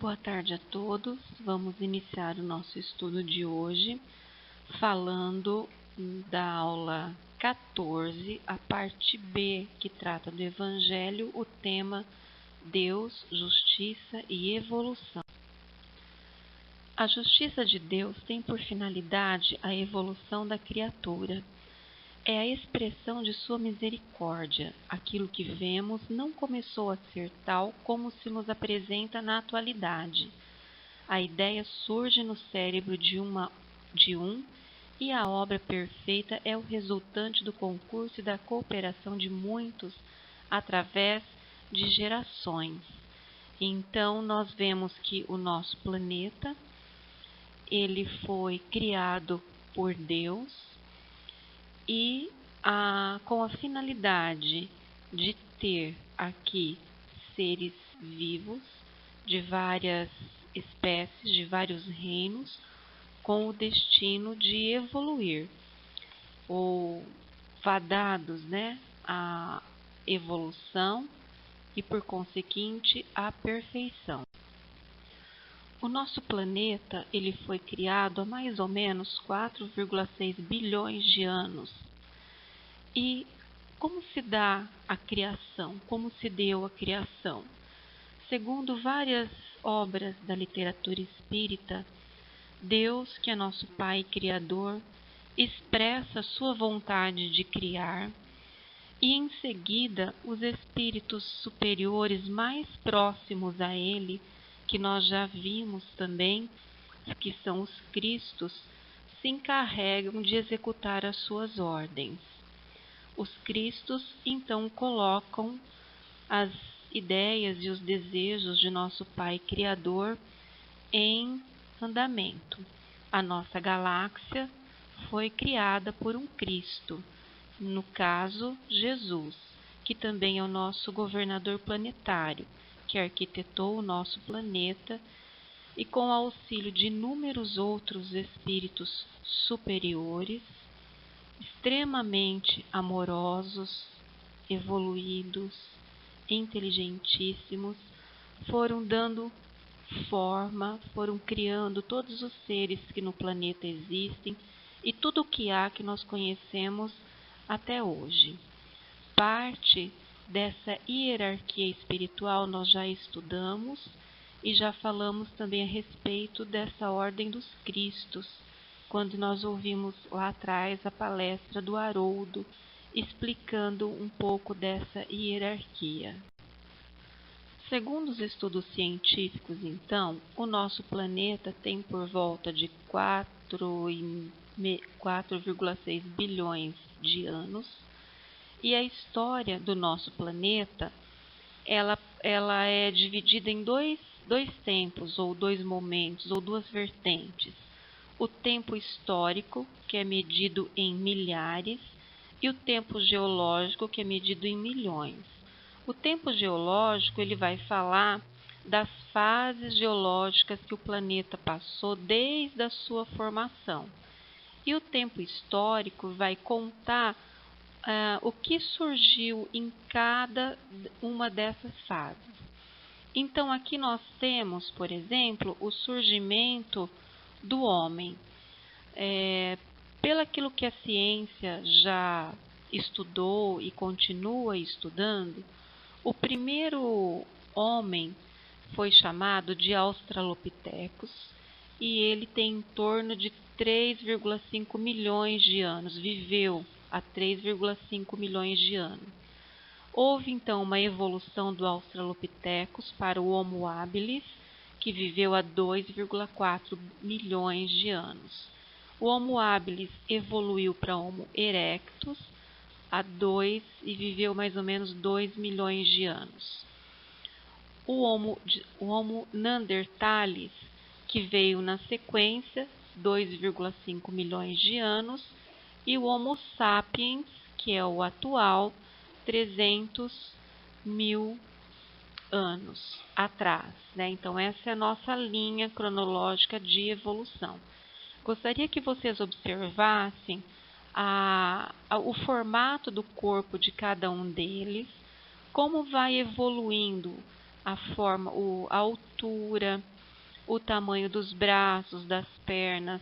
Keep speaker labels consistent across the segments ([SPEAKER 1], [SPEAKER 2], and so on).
[SPEAKER 1] Boa tarde a todos. Vamos iniciar o nosso estudo de hoje falando da aula 14, a parte B, que trata do Evangelho, o tema Deus, Justiça e Evolução. A justiça de Deus tem por finalidade a evolução da criatura. É a expressão de sua misericórdia. Aquilo que vemos não começou a ser tal como se nos apresenta na atualidade. A ideia surge no cérebro de um e a obra perfeita é o resultante do concurso e da cooperação de muitos através de gerações. Então, nós vemos que o nosso planeta, ele foi criado por Deus, e com a finalidade de ter aqui seres vivos de várias espécies, de vários reinos, com o destino de evoluir, ou fadados, à evolução e, por conseguinte, à perfeição. O nosso planeta ele foi criado há mais ou menos 4,6 bilhões de anos. E como se dá a criação? Como se deu a criação? Segundo várias obras da literatura espírita, Deus, que é nosso Pai Criador, expressa sua vontade de criar e, em seguida, os espíritos superiores mais próximos a Ele, que nós já vimos também, que são os Cristos, se encarregam de executar as suas ordens. Os Cristos, então, colocam as ideias e os desejos de nosso Pai Criador em andamento. A nossa galáxia foi criada por um Cristo, no caso, Jesus, que também é o nosso governador planetário, que arquitetou o nosso planeta e, com auxílio de inúmeros outros espíritos superiores, extremamente amorosos, evoluídos, inteligentíssimos, foram dando forma, foram criando todos os seres que no planeta existem e tudo o que há que nós conhecemos até hoje. Parte dessa hierarquia espiritual nós já estudamos e já falamos também a respeito dessa ordem dos Cristos, quando nós ouvimos lá atrás a palestra do Haroldo, explicando um pouco dessa hierarquia. Segundo os estudos científicos, então, o nosso planeta tem por volta de 4,6 bilhões de anos, e a história do nosso planeta ela é dividida em dois tempos, ou dois momentos, ou duas vertentes. O tempo histórico, que é medido em milhares, e o tempo geológico, que é medido em milhões. O tempo geológico ele vai falar das fases geológicas que o planeta passou desde a sua formação. E o tempo histórico vai contar o que surgiu em cada uma dessas fases. Então, aqui nós temos, por exemplo, o surgimento do homem. Pelaquilo que a ciência já estudou e continua estudando, o primeiro homem foi chamado de Australopithecus e ele tem em torno de 3,5 milhões de anos, viveu há 3,5 milhões de anos. Houve então uma evolução do Australopithecus para o Homo habilis, que viveu há 2,4 milhões de anos. O Homo habilis evoluiu para Homo erectus e viveu mais ou menos 2 milhões de anos. O Homo neanderthalis, que veio na sequência, 2,5 milhões de anos, e o Homo sapiens, que é o atual, 300 mil anos atrás. Então, essa é a nossa linha cronológica de evolução. Gostaria que vocês observassem o formato do corpo de cada um deles, como vai evoluindo a forma, a altura, o tamanho dos braços, das pernas,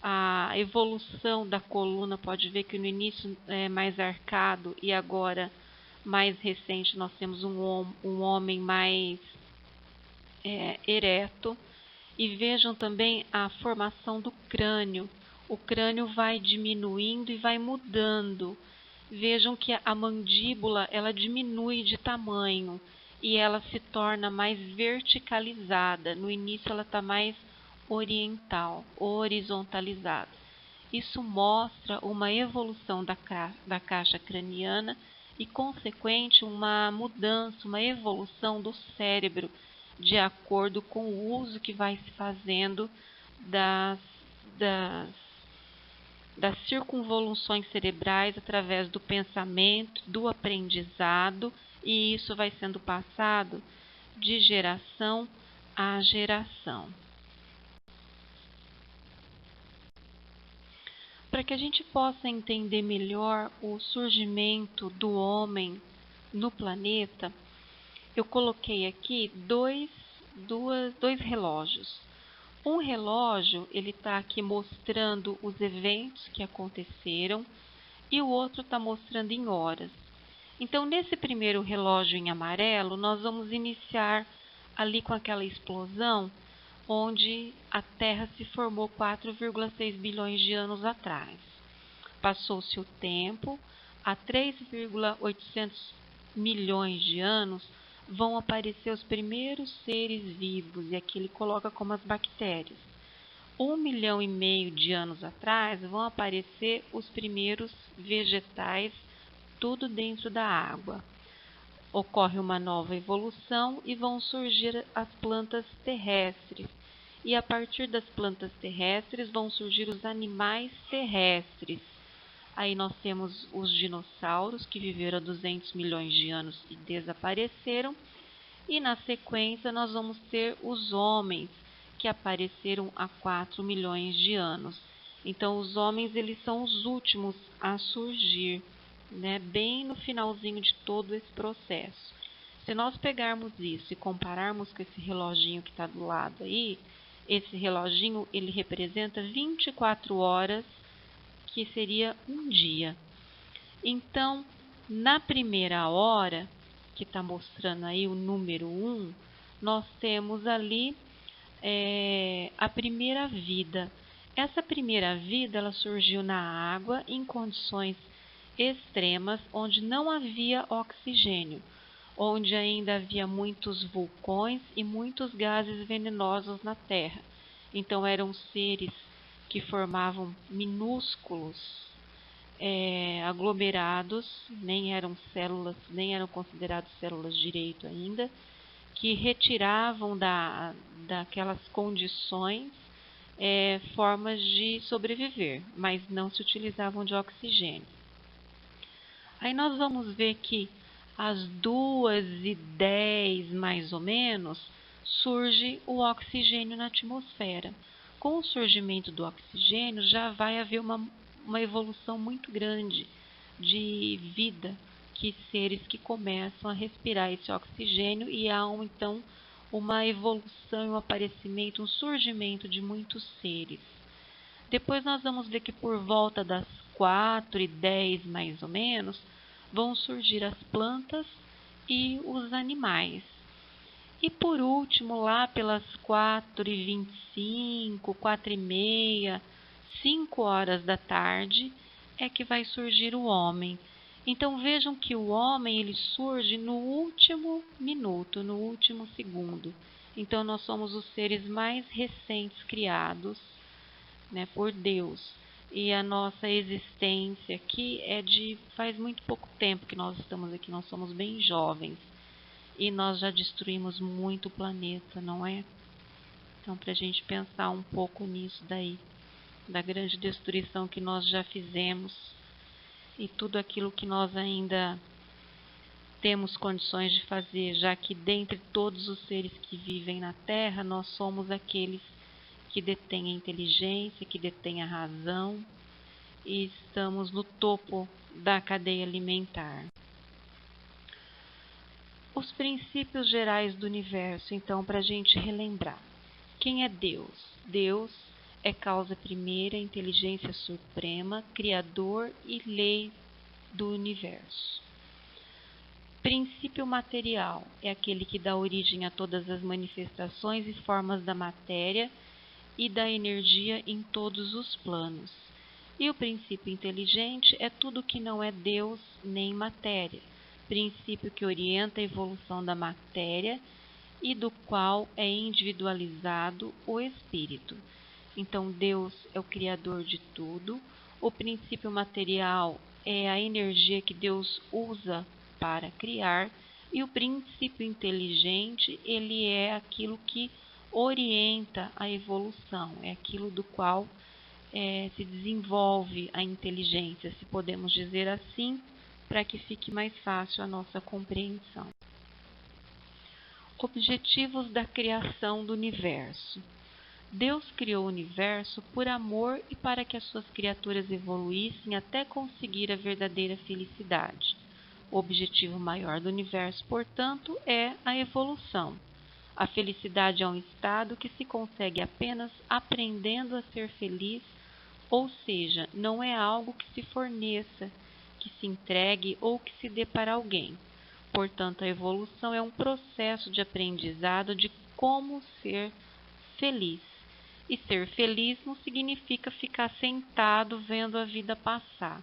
[SPEAKER 1] a evolução da coluna. Pode ver que no início é mais arcado e agora, mais recente, nós temos um homem mais ereto. E vejam também a formação do crânio. O crânio vai diminuindo e vai mudando. Vejam que a mandíbula ela diminui de tamanho e ela se torna mais verticalizada. No início ela está mais horizontalizada. Isso mostra uma evolução da caixa craniana e, consequente, uma mudança, uma evolução do cérebro, de acordo com o uso que vai se fazendo das circunvoluções cerebrais através do pensamento, do aprendizado, e isso vai sendo passado de geração a geração. Para que a gente possa entender melhor o surgimento do homem no planeta, eu coloquei aqui dois relógios. Um relógio, ele está aqui mostrando os eventos que aconteceram e o outro está mostrando em horas. Então, nesse primeiro relógio em amarelo, nós vamos iniciar ali com aquela explosão onde a Terra se formou 4,6 bilhões de anos atrás. Passou-se o tempo, há 3,800 milhões de anos, vão aparecer os primeiros seres vivos, e aqui ele coloca como as bactérias. 1,5 milhão de anos atrás vão aparecer os primeiros vegetais, tudo dentro da água. Ocorre uma nova evolução e vão surgir as plantas terrestres. E a partir das plantas terrestres vão surgir os animais terrestres. Aí nós temos os dinossauros, que viveram há 200 milhões de anos e desapareceram. E na sequência nós vamos ter os homens, que apareceram há 4 milhões de anos. Então os homens eles são os últimos a surgir, né? Bem no finalzinho de todo esse processo. Se nós pegarmos isso e compararmos com esse reloginho que está do lado aí, esse reloginho ele representa 24 horas, que seria um dia. Então, na primeira hora, que está mostrando aí o número 1, nós temos ali a primeira vida. Essa primeira vida ela surgiu na água em condições extremas, onde não havia oxigênio, onde ainda havia muitos vulcões e muitos gases venenosos na Terra. Então eram seres que formavam minúsculos aglomerados, nem eram células, nem eram considerados células direito ainda, que retiravam daquelas condições formas de sobreviver, mas não se utilizavam de oxigênio. Aí nós vamos ver que às 2h10 mais ou menos surge o oxigênio na atmosfera. Com o surgimento do oxigênio já vai haver uma evolução muito grande de vida, que seres que começam a respirar esse oxigênio, e há então uma evolução, um aparecimento, um surgimento de muitos seres. Depois nós vamos ver que por volta das 4h10 mais ou menos, vão surgir as plantas e os animais. E por último, lá pelas 4h25, 4h30, 5 horas da tarde, é que vai surgir o homem. Então vejam que o homem ele surge no último minuto, no último segundo. Então nós somos os seres mais recentes criados, né, por Deus. E a nossa existência aqui faz muito pouco tempo que nós estamos aqui, nós somos bem jovens. E nós já destruímos muito o planeta, não é? Então, para a gente pensar um pouco nisso daí, da grande destruição que nós já fizemos e tudo aquilo que nós ainda temos condições de fazer, já que dentre todos os seres que vivem na Terra, nós somos aqueles que detêm a inteligência, que detêm a razão e estamos no topo da cadeia alimentar. Os princípios gerais do universo, então, para a gente relembrar. Quem é Deus? Deus é causa primeira, inteligência suprema, criador e lei do universo. Princípio material é aquele que dá origem a todas as manifestações e formas da matéria e da energia em todos os planos. E o princípio inteligente é tudo que não é Deus nem matéria, princípio que orienta a evolução da matéria e do qual é individualizado o espírito. Então, Deus é o criador de tudo, o princípio material é a energia que Deus usa para criar, e o princípio inteligente, ele é aquilo que orienta a evolução, é aquilo do qual se desenvolve a inteligência, se podemos dizer assim, para que fique mais fácil a nossa compreensão. Objetivos da criação do universo. Deus criou o universo por amor e para que as suas criaturas evoluíssem até conseguir a verdadeira felicidade. O objetivo maior do universo, portanto, é a evolução. A felicidade é um estado que se consegue apenas aprendendo a ser feliz, ou seja, não é algo que se forneça, que se entregue ou que se dê para alguém. Portanto, a evolução é um processo de aprendizado de como ser feliz. E ser feliz não significa ficar sentado vendo a vida passar.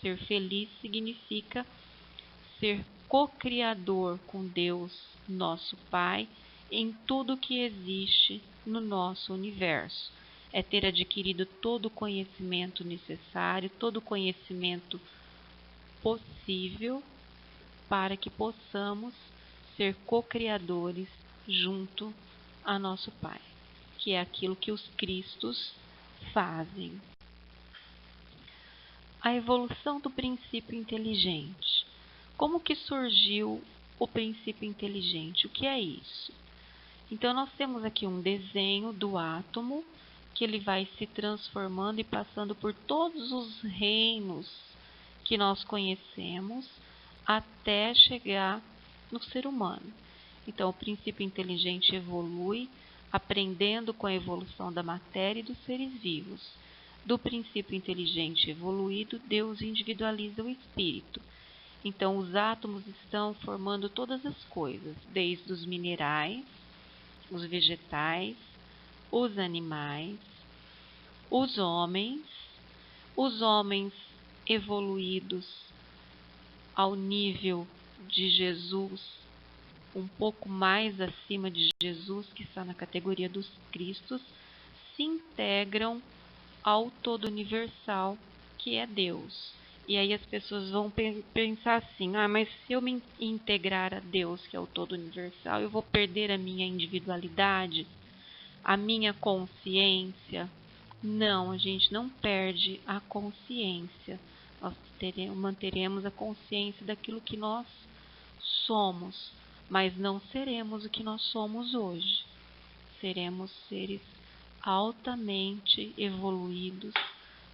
[SPEAKER 1] Ser feliz significa ser co-criador com Deus, nosso Pai, em tudo que existe no nosso universo. É ter adquirido todo o conhecimento necessário, todo o conhecimento possível para que possamos ser co-criadores junto a nosso Pai, que é aquilo que os Cristos fazem. A evolução do princípio inteligente. Como que surgiu o princípio inteligente? O que é isso? Então, nós temos aqui um desenho do átomo, que ele vai se transformando e passando por todos os reinos que nós conhecemos, até chegar no ser humano. Então, o princípio inteligente evolui, aprendendo com a evolução da matéria e dos seres vivos. Do princípio inteligente evoluído, Deus individualiza o espírito. Então, os átomos estão formando todas as coisas, desde os minerais, os vegetais, os animais, os homens evoluídos ao nível de Jesus, um pouco mais acima de Jesus, que está na categoria dos Cristos, se integram ao todo universal, que é Deus. E aí as pessoas vão pensar assim, mas se eu me integrar a Deus, que é o todo universal, eu vou perder a minha individualidade, a minha consciência? Não, a gente não perde a consciência. Nós manteremos a consciência daquilo que nós somos, mas não seremos o que nós somos hoje. Seremos seres altamente evoluídos,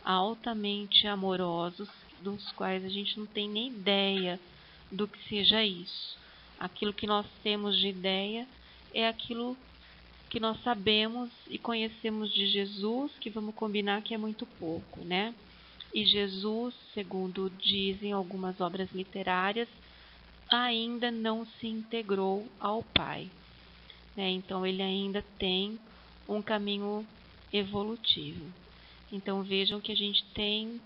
[SPEAKER 1] altamente amorosos, dos quais a gente não tem nem ideia do que seja isso. Aquilo que nós temos de ideia é aquilo que nós sabemos e conhecemos de Jesus, que vamos combinar que é muito pouco, né? E Jesus, segundo dizem algumas obras literárias, ainda não se integrou ao Pai, né? Então ele ainda tem um caminho evolutivo. Então vejam que a gente tem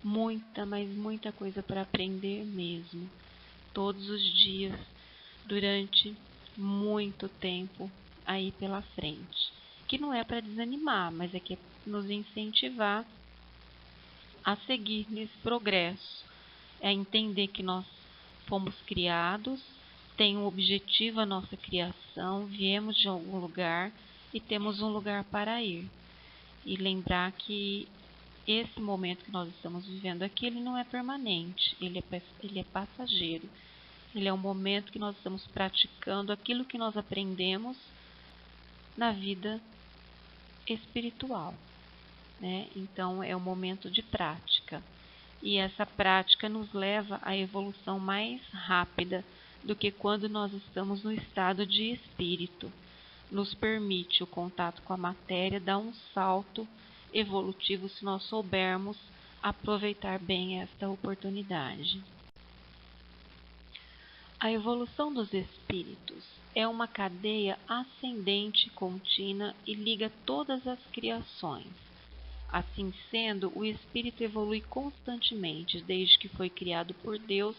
[SPEAKER 1] muita, mas muita coisa para aprender mesmo, todos os dias, durante muito tempo aí pela frente. Que não é para desanimar, mas é que é nos incentivar a seguir nesse progresso. É entender que nós fomos criados, tem um objetivo a nossa criação, viemos de algum lugar e temos um lugar para ir. E lembrar que esse momento que nós estamos vivendo aqui, ele não é permanente, ele é passageiro. Ele é um momento que nós estamos praticando aquilo que nós aprendemos na vida espiritual, né? Então, é um momento de prática. E essa prática nos leva à evolução mais rápida do que quando nós estamos no estado de espírito. nos permite o contato com a matéria, dá um salto evolutivo se nós soubermos aproveitar bem esta oportunidade. A evolução dos espíritos é uma cadeia ascendente contínua e liga todas as criações. Assim sendo, o espírito evolui constantemente desde que foi criado por Deus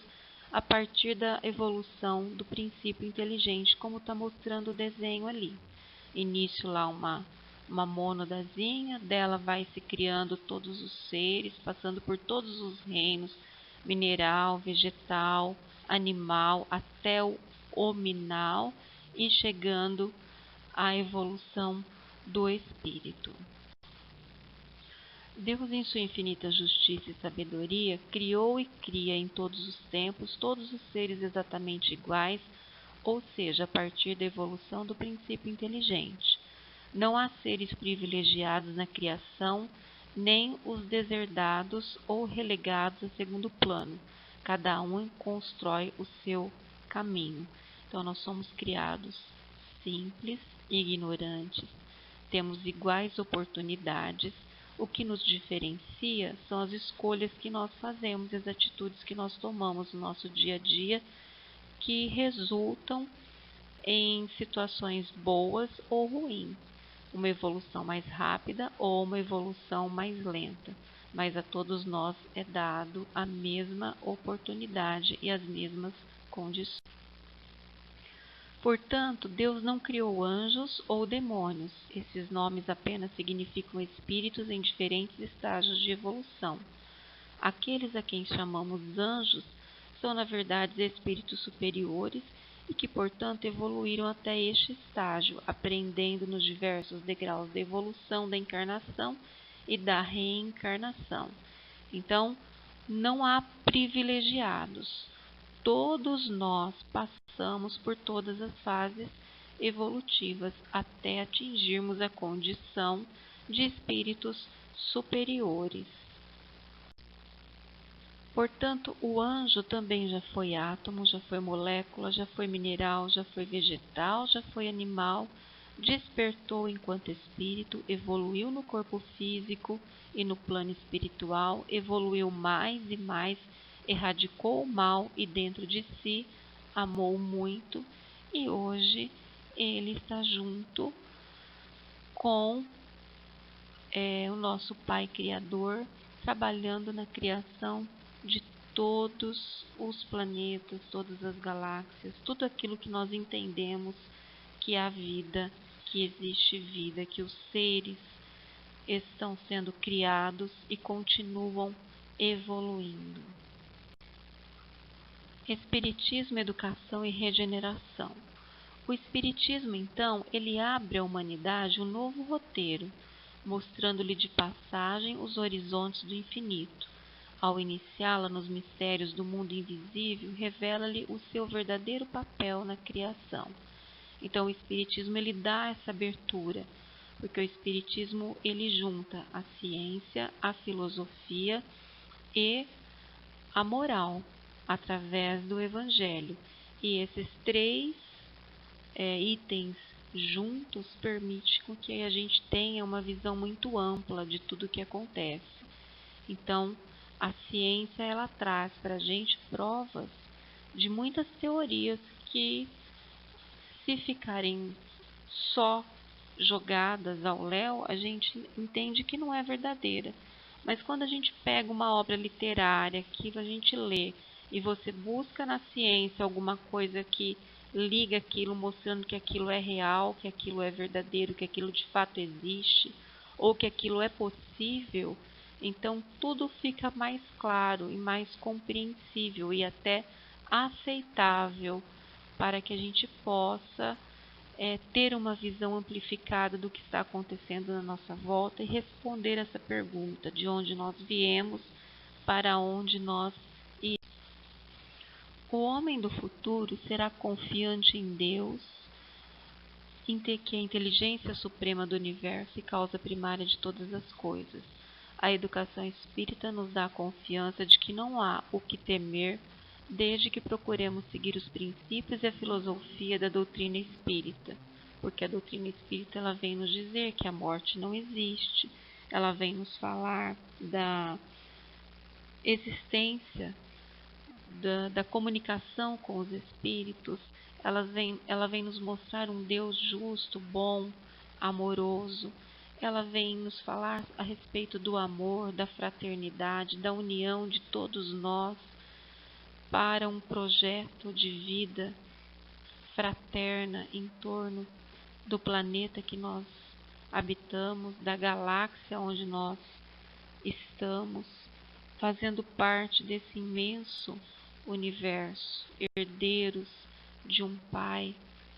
[SPEAKER 1] a partir da evolução do princípio inteligente, como está mostrando o desenho ali. Início lá uma mônadazinha, dela vai se criando todos os seres, passando por todos os reinos, mineral, vegetal, animal, até o hominal e chegando à evolução do espírito. Deus, em sua infinita justiça e sabedoria, criou e cria em todos os tempos todos os seres exatamente iguais, ou seja, a partir da evolução do princípio inteligente. Não há seres privilegiados na criação, nem os deserdados ou relegados a segundo plano. Cada um constrói o seu caminho. Então, nós somos criados simples, ignorantes, temos iguais oportunidades. O que nos diferencia são as escolhas que nós fazemos, as atitudes que nós tomamos no nosso dia a dia, que resultam em situações boas ou ruins, uma evolução mais rápida ou uma evolução mais lenta, mas a todos nós é dado a mesma oportunidade e as mesmas condições. Portanto, Deus não criou anjos ou demônios. Esses nomes apenas significam espíritos em diferentes estágios de evolução. Aqueles a quem chamamos anjos são, na verdade, espíritos superiores e que, portanto, evoluíram até este estágio, aprendendo nos diversos degraus da evolução da encarnação e da reencarnação. Então, não há privilegiados. Todos nós passamos por todas as fases evolutivas até atingirmos a condição de espíritos superiores. Portanto, o anjo também já foi átomo, já foi molécula, já foi mineral, já foi vegetal, já foi animal, despertou enquanto espírito, evoluiu no corpo físico e no plano espiritual, evoluiu mais e mais, erradicou o mal e dentro de si amou muito, e hoje ele está junto com o nosso Pai Criador, trabalhando na criação de todos os planetas, todas as galáxias, tudo aquilo que nós entendemos que há vida, que existe vida, que os seres estão sendo criados e continuam evoluindo. Espiritismo, educação e regeneração. O Espiritismo, então, ele abre à humanidade um novo roteiro, mostrando-lhe de passagem os horizontes do infinito. Ao iniciá-la nos mistérios do mundo invisível, revela-lhe o seu verdadeiro papel na criação. Então, o Espiritismo ele dá essa abertura, porque o Espiritismo ele junta a ciência, a filosofia e a moral através do Evangelho. E esses três itens juntos permite com que a gente tenha uma visão muito ampla de tudo o que acontece. Então, a ciência ela traz para a gente provas de muitas teorias que, se ficarem só jogadas ao léu, a gente entende que não é verdadeira. Mas quando a gente pega uma obra literária, que a gente lê, e você busca na ciência alguma coisa que liga aquilo, mostrando que aquilo é real, que aquilo é verdadeiro, que aquilo de fato existe, ou que aquilo é possível, então tudo fica mais claro e mais compreensível e até aceitável para que a gente possa ter uma visão amplificada do que está acontecendo na nossa volta e responder essa pergunta: de onde nós viemos, para onde nós iremos. O homem do futuro será confiante em Deus, em ter que a inteligência suprema do universo e causa primária de todas as coisas. A educação espírita nos dá a confiança de que não há o que temer, desde que procuremos seguir os princípios e a filosofia da doutrina espírita. porque a doutrina espírita ela vem nos dizer que a morte não existe, ela vem nos falar da existência da comunicação com os espíritos, ela vem nos mostrar um Deus justo, bom, amoroso. Ela vem nos falar a respeito do amor, da fraternidade, da união de todos nós para um projeto de vida fraterna em torno do planeta que nós habitamos, da galáxia onde nós estamos, fazendo parte desse imenso universo, herdeiros de um Pai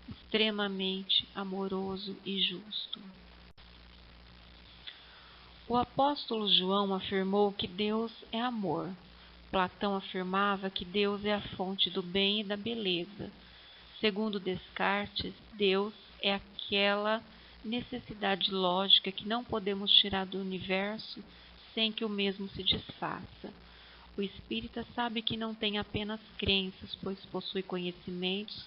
[SPEAKER 1] extremamente amoroso e justo. O apóstolo João afirmou que Deus é amor. Platão afirmava que Deus é a fonte do bem e da beleza. Segundo Descartes, Deus é aquela necessidade lógica que não podemos tirar do universo sem que o mesmo se desfaça. O espírita sabe que não tem apenas crenças, pois possui conhecimentos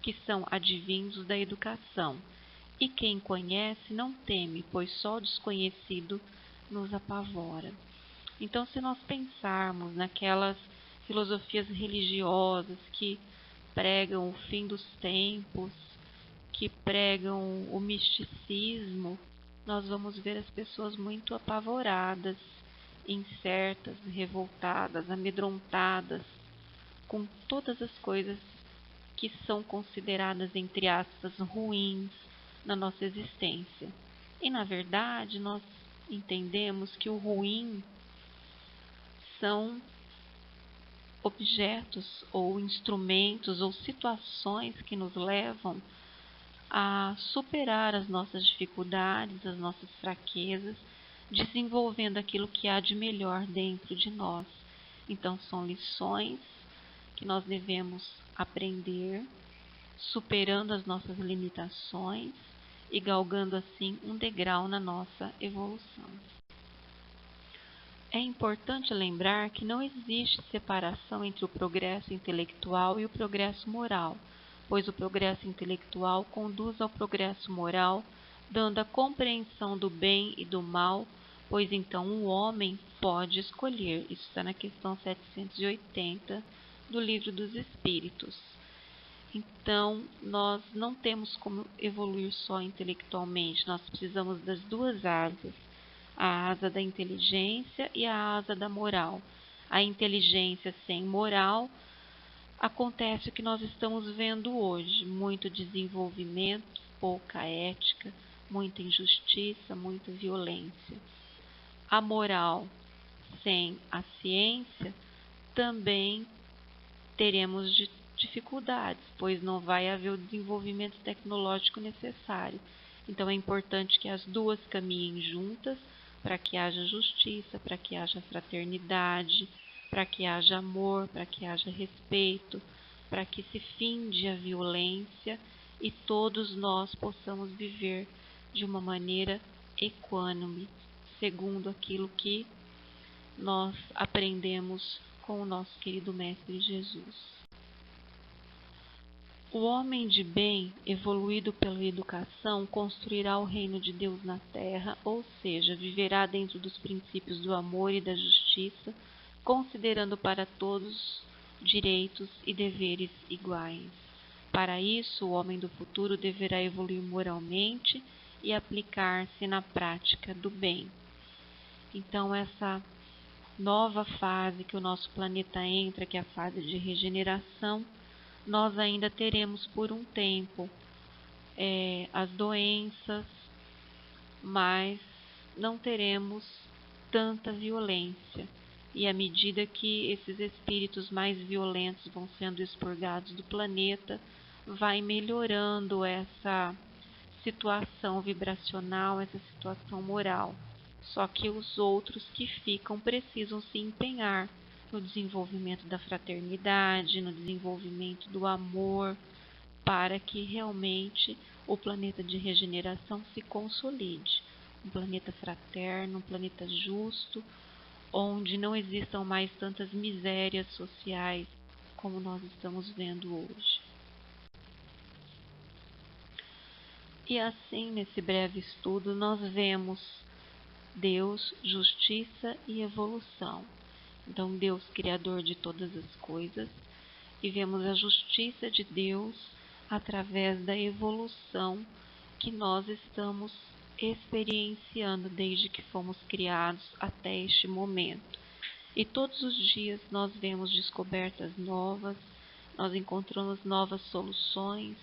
[SPEAKER 1] que são advindos da educação. E quem conhece não teme, pois só o desconhecido nos apavora. Então, se nós pensarmos naquelas filosofias religiosas que pregam o fim dos tempos, que pregam o misticismo, nós vamos ver as pessoas muito apavoradas, incertas, revoltadas, amedrontadas com todas as coisas que são consideradas, entre aspas, ruins na nossa existência. E, na verdade, nós entendemos que o ruim são objetos ou instrumentos ou situações que nos levam a superar as nossas dificuldades, as nossas fraquezas, desenvolvendo aquilo que há de melhor dentro de nós. Então, são lições que nós devemos aprender, superando as nossas limitações e galgando assim um degrau na nossa evolução. É importante lembrar que não existe separação entre o progresso intelectual e o progresso moral, pois o progresso intelectual conduz ao progresso moral, dando a compreensão do bem e do mal, pois então o homem pode escolher. Isso está na questão 780 do Livro dos Espíritos. Então, nós não temos como evoluir só intelectualmente, nós precisamos das duas asas, a asa da inteligência e a asa da moral. A inteligência sem moral acontece o que nós estamos vendo hoje, muito desenvolvimento, pouca ética, muita injustiça, muita violência. A moral sem a ciência também teremos dificuldades, pois não vai haver o desenvolvimento tecnológico necessário. Então é importante que as duas caminhem juntas para que haja justiça, para que haja fraternidade, para que haja amor, para que haja respeito, para que se finde a violência e todos nós possamos viver de uma maneira equânime, segundo aquilo que nós aprendemos com o nosso querido Mestre Jesus. O homem de bem, evoluído pela educação, construirá o reino de Deus na terra, ou seja, viverá dentro dos princípios do amor e da justiça, considerando para todos direitos e deveres iguais. Para isso, o homem do futuro deverá evoluir moralmente e aplicar-se na prática do bem. Então, essa nova fase que o nosso planeta entra, que é a fase de regeneração, nós ainda teremos por um tempo as doenças, mas não teremos tanta violência. E à medida que esses espíritos mais violentos vão sendo expurgados do planeta, vai melhorando essa situação vibracional, essa situação moral. Só que os outros que ficam precisam se empenhar no desenvolvimento da fraternidade, no desenvolvimento do amor, para que realmente o planeta de regeneração se consolide. Um planeta fraterno, um planeta justo, onde não existam mais tantas misérias sociais como nós estamos vendo hoje. E assim, nesse breve estudo, nós vemos Deus, justiça e evolução. Então, Deus, criador de todas as coisas, e vemos a justiça de Deus através da evolução que nós estamos experienciando desde que fomos criados até este momento. E todos os dias nós vemos descobertas novas, nós encontramos novas soluções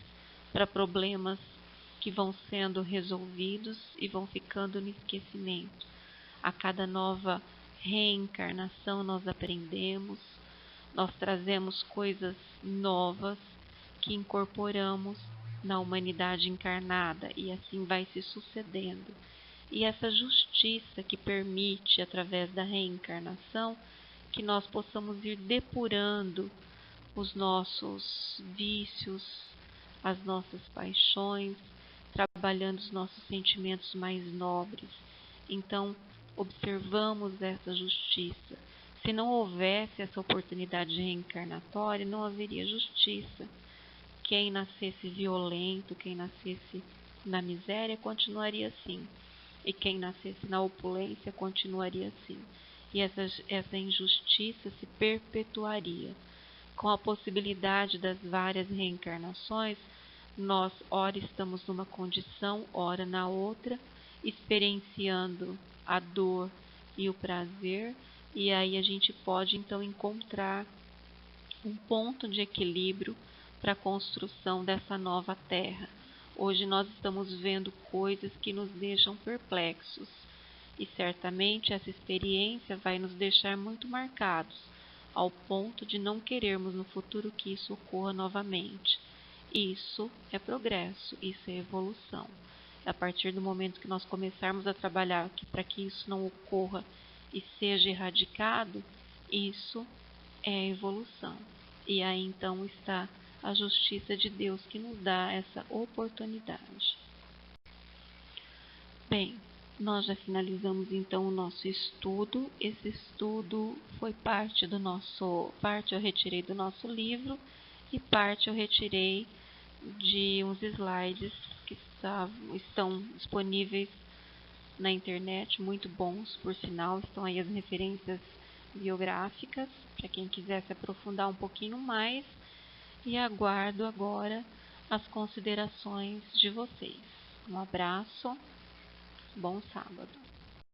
[SPEAKER 1] para problemas que vão sendo resolvidos e vão ficando no esquecimento. A cada nova reencarnação nós aprendemos, nós trazemos coisas novas que incorporamos na humanidade encarnada e assim vai se sucedendo. E essa justiça que permite, através da reencarnação, que nós possamos ir depurando os nossos vícios, as nossas paixões, trabalhando os nossos sentimentos mais nobres. Então, observamos essa justiça. Se não houvesse essa oportunidade reencarnatória, não haveria justiça. Quem nascesse violento, quem nascesse na miséria, continuaria assim. E quem nascesse na opulência, continuaria assim. E essa injustiça se perpetuaria. Com a possibilidade das várias reencarnações, nós ora estamos numa condição, ora na outra, experienciando a dor e o prazer, e aí a gente pode então encontrar um ponto de equilíbrio para a construção dessa nova terra. Hoje nós estamos vendo coisas que nos deixam perplexos, e certamente essa experiência vai nos deixar muito marcados, ao ponto de não querermos no futuro que isso ocorra novamente. Isso é progresso, isso é evolução. A partir do momento que nós começarmos a trabalhar para que isso não ocorra e seja erradicado, isso é evolução. E aí então está a justiça de Deus que nos dá essa oportunidade. Bem, nós já finalizamos então o nosso estudo. Esse estudo foi parte eu retirei do nosso livro e parte eu retirei de uns slides que estão disponíveis na internet, muito bons, por sinal. Estão aí as referências biográficas para quem quiser se aprofundar um pouquinho mais, e aguardo agora as considerações de vocês. Um abraço, bom sábado.